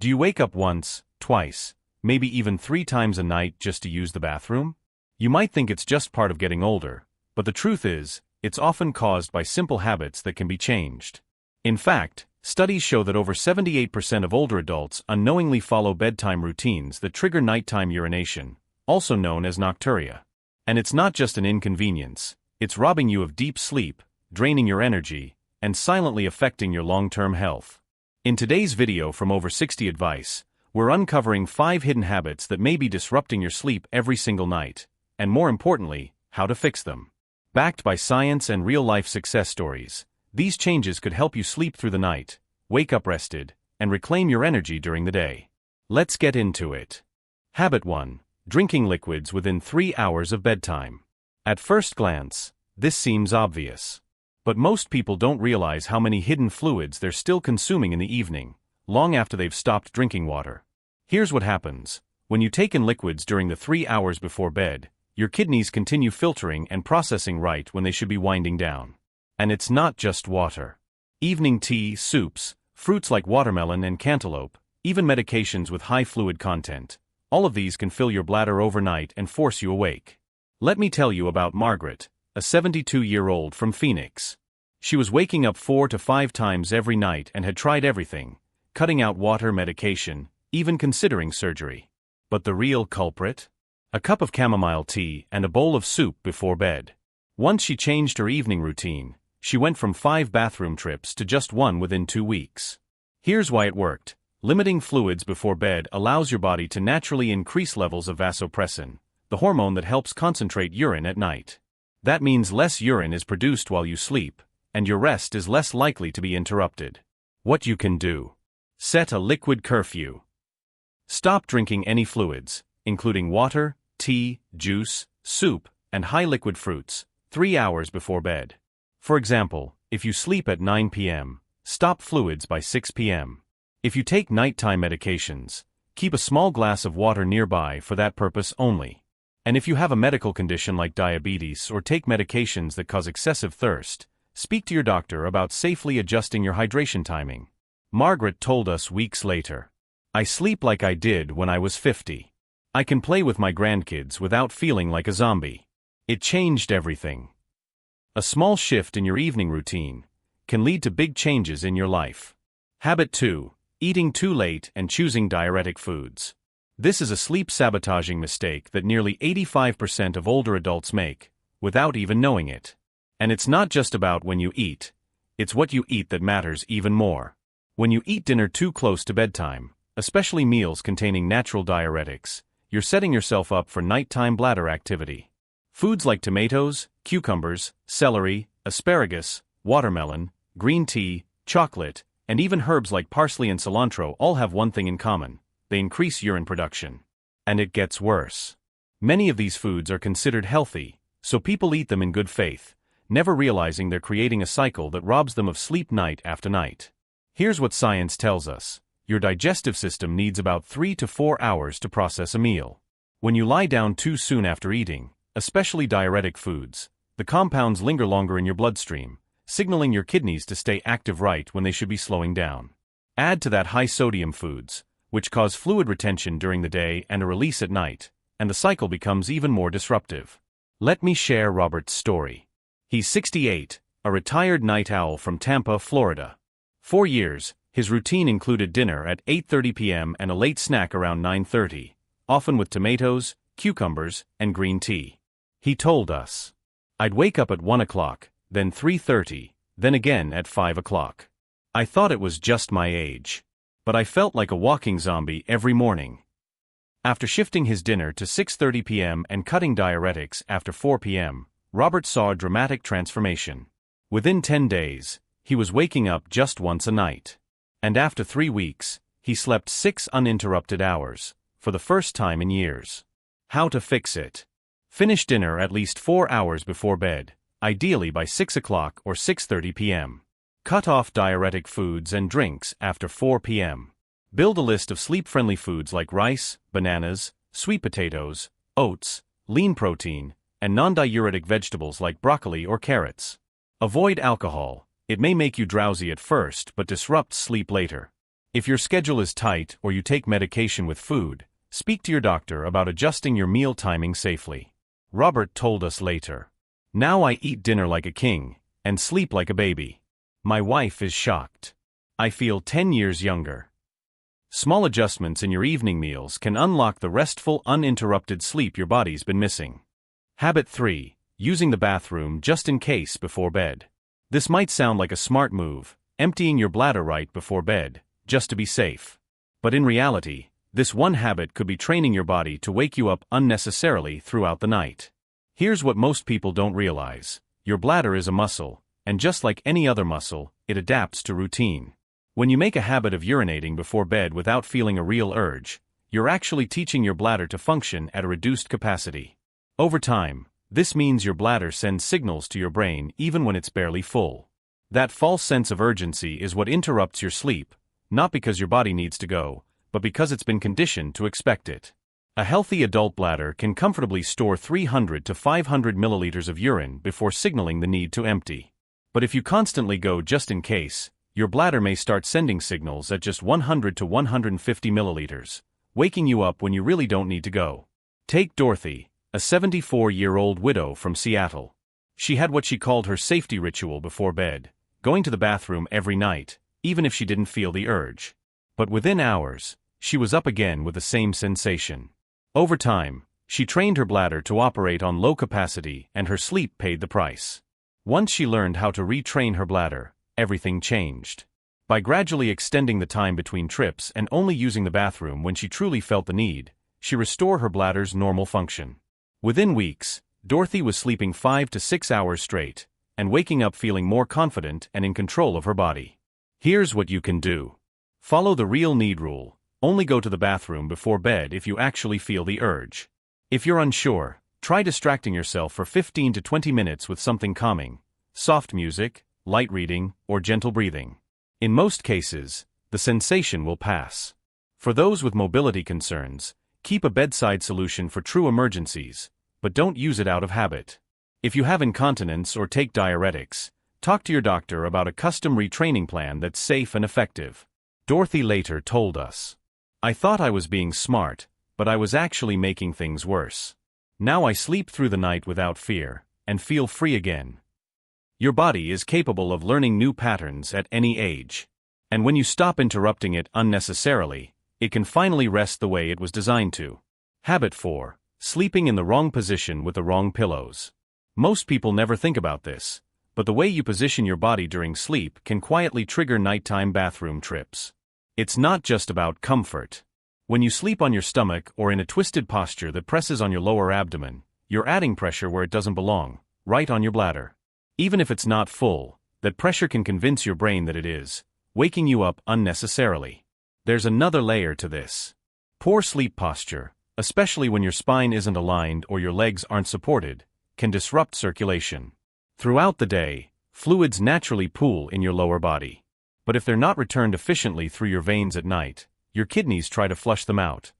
Do you wake up once, twice, maybe even 3 times a night just to use the bathroom? You might think it's just part of getting older, but the truth is, it's often caused by simple habits that can be changed. In fact, studies show that over 78% of older adults unknowingly follow bedtime routines that trigger nighttime urination, also known as nocturia. And it's not just an inconvenience, it's robbing you of deep sleep, draining your energy, and silently affecting your long-term health. In today's video from Over 60 Advice, we're uncovering 5 hidden habits that may be disrupting your sleep every single night, and more importantly, how to fix them. Backed by science and real-life success stories, these changes could help you sleep through the night, wake up rested, and reclaim your energy during the day. Let's get into it. Habit 1. Drinking liquids within 3 hours of bedtime. At first glance, this seems obvious. But most people don't realize how many hidden fluids they're still consuming in the evening, long after they've stopped drinking water. Here's what happens. When you take in liquids during the 3 hours before bed, your kidneys continue filtering and processing right when they should be winding down. And it's not just water. Evening tea, soups, fruits like watermelon and cantaloupe, even medications with high fluid content, all of these can fill your bladder overnight and force you awake. Let me tell you about Margaret, a 72-year-old from Phoenix. She was waking up 4 to 5 times every night and had tried everything, cutting out water, medication, even considering surgery. But the real culprit? A cup of chamomile tea and a bowl of soup before bed. Once she changed her evening routine, she went from 5 bathroom trips to just 1 within 2 weeks. Here's why it worked. Limiting fluids before bed allows your body to naturally increase levels of vasopressin, the hormone that helps concentrate urine at night. That means less urine is produced while you sleep, and your rest is less likely to be interrupted. What you can do. Set a liquid curfew. Stop drinking any fluids, including water, tea, juice, soup, and high liquid fruits, 3 hours before bed. For example, if you sleep at 9 p.m., stop fluids by 6 p.m. If you take nighttime medications, keep a small glass of water nearby for that purpose only. And if you have a medical condition like diabetes or take medications that cause excessive thirst, speak to your doctor about safely adjusting your hydration timing. Margaret told us weeks later, "I sleep like I did when I was 50. I can play with my grandkids without feeling like a zombie." It changed everything. A small shift in your evening routine can lead to big changes in your life. Habit 2. Eating too late and choosing diuretic foods. This is a sleep-sabotaging mistake that nearly 85% of older adults make, without even knowing it. And it's not just about when you eat, it's what you eat that matters even more. When you eat dinner too close to bedtime, especially meals containing natural diuretics, you're setting yourself up for nighttime bladder activity. Foods like tomatoes, cucumbers, celery, asparagus, watermelon, green tea, chocolate, and even herbs like parsley and cilantro all have one thing in common: they increase urine production. And it gets worse. Many of these foods are considered healthy, so people eat them in good faith, never realizing they're creating a cycle that robs them of sleep night after night. Here's what science tells us. Your digestive system needs about 3 to 4 hours to process a meal. When you lie down too soon after eating, especially diuretic foods, the compounds linger longer in your bloodstream, signaling your kidneys to stay active right when they should be slowing down. Add to that high-sodium foods, which cause fluid retention during the day and a release at night, and the cycle becomes even more disruptive. Let me share Robert's story. He's 68, a retired night owl from Tampa, Florida. For years, his routine included dinner at 8:30 p.m. and a late snack around 9:30, often with tomatoes, cucumbers, and green tea. He told us, "I'd wake up at 1 o'clock, then 3:30, then again at 5 o'clock. I thought it was just my age. But I felt like a walking zombie every morning." After shifting his dinner to 6:30 p.m. and cutting diuretics after 4 p.m., Robert saw a dramatic transformation. Within 10 days, he was waking up just once a night. And after 3 weeks, he slept 6 uninterrupted hours, for the first time in years. How to fix it? Finish dinner at least 4 hours before bed, ideally by 6 o'clock or 6:30 p.m. Cut off diuretic foods and drinks after 4 p.m. Build a list of sleep-friendly foods like rice, bananas, sweet potatoes, oats, lean protein, and non-diuretic vegetables like broccoli or carrots. Avoid alcohol. It may make you drowsy at first but disrupts sleep later. If your schedule is tight or you take medication with food, speak to your doctor about adjusting your meal timing safely. Robert told us later. Now I eat dinner like a king and sleep like a baby. My wife is shocked. I feel 10 years younger. Small adjustments in your evening meals can unlock the restful, uninterrupted sleep your body's been missing. Habit 3. Using the bathroom just in case before bed. This might sound like a smart move, emptying your bladder right before bed, just to be safe. But in reality, this one habit could be training your body to wake you up unnecessarily throughout the night. Here's what most people don't realize. Your bladder is a muscle, and just like any other muscle, it adapts to routine. When you make a habit of urinating before bed without feeling a real urge, you're actually teaching your bladder to function at a reduced capacity. Over time, this means your bladder sends signals to your brain even when it's barely full. That false sense of urgency is what interrupts your sleep, not because your body needs to go, but because it's been conditioned to expect it. A healthy adult bladder can comfortably store 300 to 500 milliliters of urine before signaling the need to empty. But if you constantly go just in case, your bladder may start sending signals at just 100 to 150 milliliters, waking you up when you really don't need to go. Take Dorothy, a 74-year-old widow from Seattle. She had what she called her safety ritual before bed, going to the bathroom every night, even if she didn't feel the urge. But within hours, she was up again with the same sensation. Over time, she trained her bladder to operate on low capacity and her sleep paid the price. Once she learned how to retrain her bladder, everything changed. By gradually extending the time between trips and only using the bathroom when she truly felt the need, she restored her bladder's normal function. Within weeks, Dorothy was sleeping 5 to 6 hours straight, and waking up feeling more confident and in control of her body. Here's what you can do. Follow the real need rule. Only go to the bathroom before bed if you actually feel the urge. If you're unsure, try distracting yourself for 15 to 20 minutes with something calming, soft music, light reading, or gentle breathing. In most cases, the sensation will pass. For those with mobility concerns, keep a bedside solution for true emergencies, but don't use it out of habit. If you have incontinence or take diuretics, talk to your doctor about a custom retraining plan that's safe and effective. Dorothy later told us, "I thought I was being smart, but I was actually making things worse. Now I sleep through the night without fear, and feel free again." Your body is capable of learning new patterns at any age. And when you stop interrupting it unnecessarily, it can finally rest the way it was designed to. Habit 4. Sleeping in the wrong position with the wrong pillows. Most people never think about this, but the way you position your body during sleep can quietly trigger nighttime bathroom trips. It's not just about comfort. When you sleep on your stomach or in a twisted posture that presses on your lower abdomen, you're adding pressure where it doesn't belong, right on your bladder. Even if it's not full, that pressure can convince your brain that it is, waking you up unnecessarily. There's another layer to this. Poor sleep posture, especially when your spine isn't aligned or your legs aren't supported, can disrupt circulation. Throughout the day, fluids naturally pool in your lower body. But if they're not returned efficiently through your veins at night, your kidneys try to flush them out,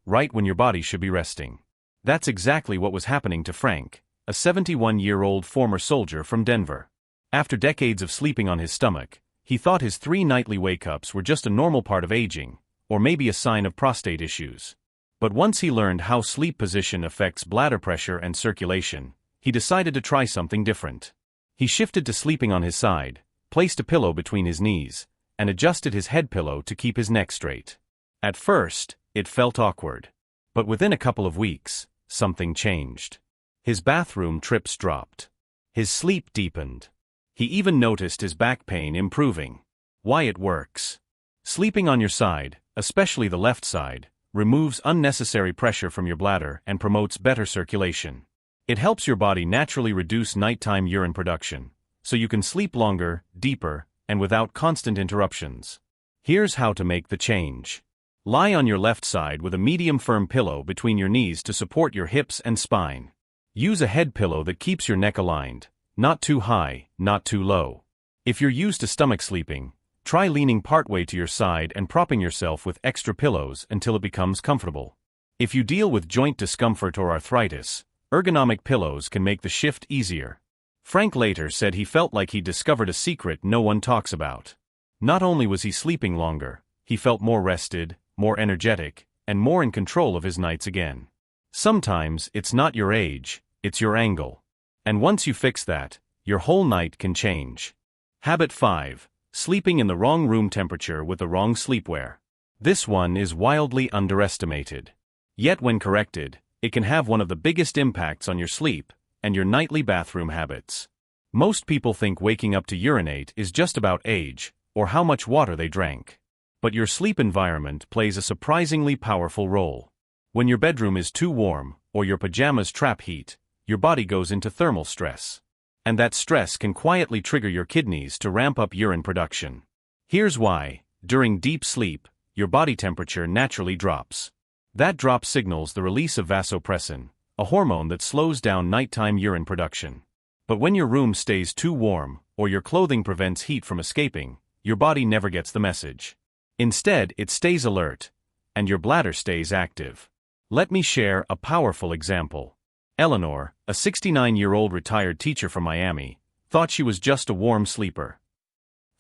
right when your body should be resting. That's exactly what was happening to Frank, a 71-year-old former soldier from Denver. After decades of sleeping on his stomach, he thought his 3 nightly wake-ups were just a normal part of aging, or maybe a sign of prostate issues. But once he learned how sleep position affects bladder pressure and circulation, he decided to try something different. He shifted to sleeping on his side, placed a pillow between his knees, and adjusted his head pillow to keep his neck straight. At first, it felt awkward. But within a couple of weeks, something changed. His bathroom trips dropped. His sleep deepened. He even noticed his back pain improving. Why it works. Sleeping on your side, especially the left side, removes unnecessary pressure from your bladder and promotes better circulation. It helps your body naturally reduce nighttime urine production, so you can sleep longer, deeper, and without constant interruptions. Here's how to make the change. Lie on your left side with a medium firm pillow between your knees to support your hips and spine. Use a head pillow that keeps your neck aligned, not too high, not too low. If you're used to stomach sleeping, try leaning partway to your side and propping yourself with extra pillows until it becomes comfortable. If you deal with joint discomfort or arthritis, ergonomic pillows can make the shift easier. Frank later said he felt like he discovered a secret no one talks about. Not only was he sleeping longer, he felt more rested, more energetic, and more in control of his nights again. Sometimes it's not your age, it's your angle. And once you fix that, your whole night can change. Habit 5. Sleeping in the wrong room temperature with the wrong sleepwear. This one is wildly underestimated. Yet when corrected, it can have one of the biggest impacts on your sleep and your nightly bathroom habits. Most people think waking up to urinate is just about age or how much water they drank. But your sleep environment plays a surprisingly powerful role. When your bedroom is too warm or your pajamas trap heat, your body goes into thermal stress. And that stress can quietly trigger your kidneys to ramp up urine production. Here's why. During deep sleep, your body temperature naturally drops. That drop signals the release of vasopressin, a hormone that slows down nighttime urine production. But when your room stays too warm, or your clothing prevents heat from escaping, your body never gets the message. Instead, it stays alert, and your bladder stays active. Let me share a powerful example. Eleanor, a 69-year-old retired teacher from Miami, thought she was just a warm sleeper.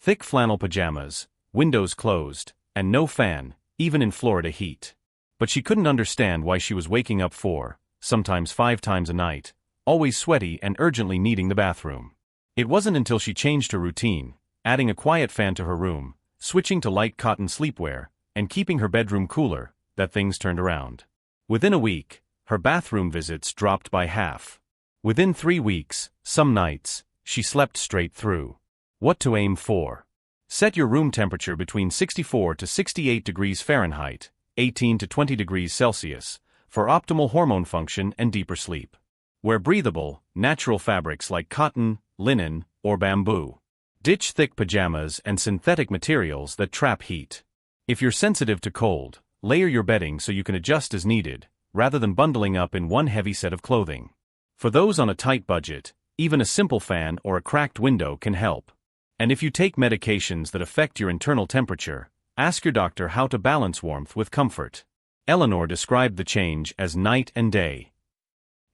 Thick flannel pajamas, windows closed, and no fan, even in Florida heat. But she couldn't understand why she was waking up 4, sometimes 5 times a night, always sweaty and urgently needing the bathroom. It wasn't until she changed her routine, adding a quiet fan to her room, switching to light cotton sleepwear, and keeping her bedroom cooler, that things turned around. Within a week, her bathroom visits dropped by half. Within 3 weeks, some nights, she slept straight through. What to aim for? Set your room temperature between 64 to 68 degrees Fahrenheit, 18 to 20 degrees Celsius, for optimal hormone function and deeper sleep. Wear breathable, natural fabrics like cotton, linen, or bamboo. Ditch thick pajamas and synthetic materials that trap heat. If you're sensitive to cold, layer your bedding so you can adjust as needed, rather than bundling up in one heavy set of clothing. For those on a tight budget, even a simple fan or a cracked window can help. And if you take medications that affect your internal temperature, ask your doctor how to balance warmth with comfort. Eleanor described the change as night and day.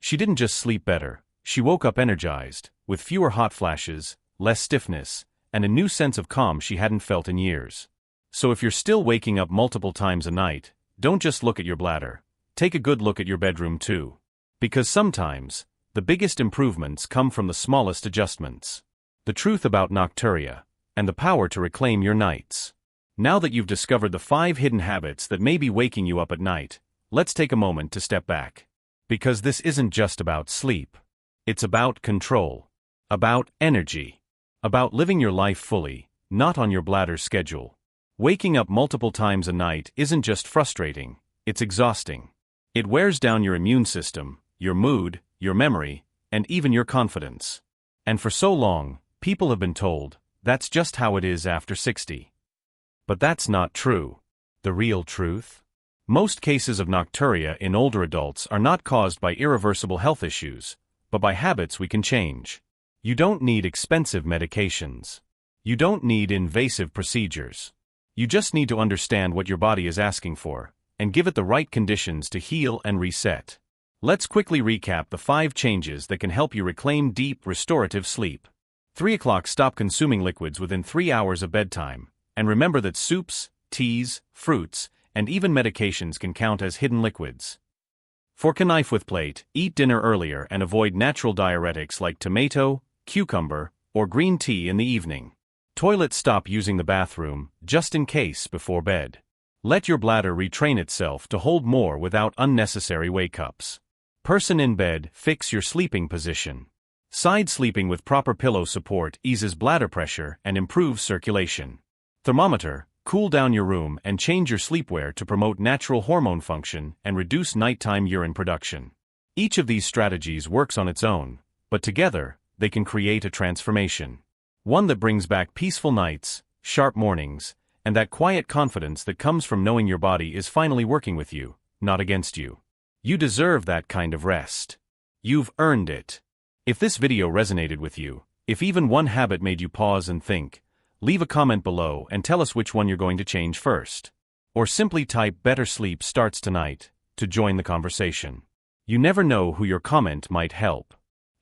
She didn't just sleep better, she woke up energized, with fewer hot flashes, less stiffness, and a new sense of calm she hadn't felt in years. So if you're still waking up multiple times a night, don't just look at your bladder. Take a good look at your bedroom too. Because sometimes, the biggest improvements come from the smallest adjustments. The truth about Nocturia, and the power to reclaim your nights. Now that you've discovered the 5 hidden habits that may be waking you up at night, let's take a moment to step back. Because this isn't just about sleep. It's about control. About energy. About living your life fully, not on your bladder's schedule. Waking up multiple times a night isn't just frustrating, it's exhausting. It wears down your immune system, your mood, your memory, and even your confidence. And for so long, people have been told, that's just how it is after 60. But that's not true. The real truth? Most cases of nocturia in older adults are not caused by irreversible health issues, but by habits we can change. You don't need expensive medications. You don't need invasive procedures. You just need to understand what your body is asking for, and give it the right conditions to heal and reset. Let's quickly recap the 5 changes that can help you reclaim deep, restorative sleep. 3 o'clock. Stop consuming liquids within 3 hours of bedtime, and remember that soups, teas, fruits, and even medications can count as hidden liquids. Fork and knife with plate. Eat dinner earlier and avoid natural diuretics like tomato, cucumber, or green tea in the evening. Toilet. Stop using the bathroom, just in case, before bed. Let your bladder retrain itself to hold more without unnecessary wake-ups. Person in bed. Fix your sleeping position. Side sleeping with proper pillow support eases bladder pressure and improves circulation. Thermometer. Cool down your room and change your sleepwear to promote natural hormone function and reduce nighttime urine production. Each of these strategies works on its own, but together, they can create a transformation. One that brings back peaceful nights, sharp mornings, and that quiet confidence that comes from knowing your body is finally working with you, not against you. You deserve that kind of rest. You've earned it. If this video resonated with you, if even one habit made you pause and think, leave a comment below and tell us which one you're going to change first. Or simply type "Better Sleep Starts Tonight" to join the conversation. You never know who your comment might help.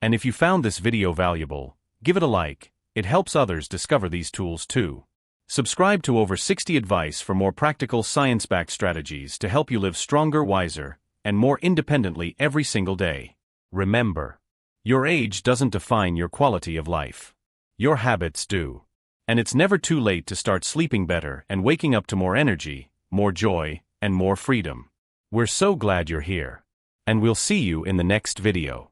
And if you found this video valuable, give it a like, it helps others discover these tools too. Subscribe to Over 60 Advice for more practical science-backed strategies to help you live stronger, wiser, and more independently every single day. Remember, your age doesn't define your quality of life. Your habits do. And it's never too late to start sleeping better and waking up to more energy, more joy, and more freedom. We're so glad you're here. And we'll see you in the next video.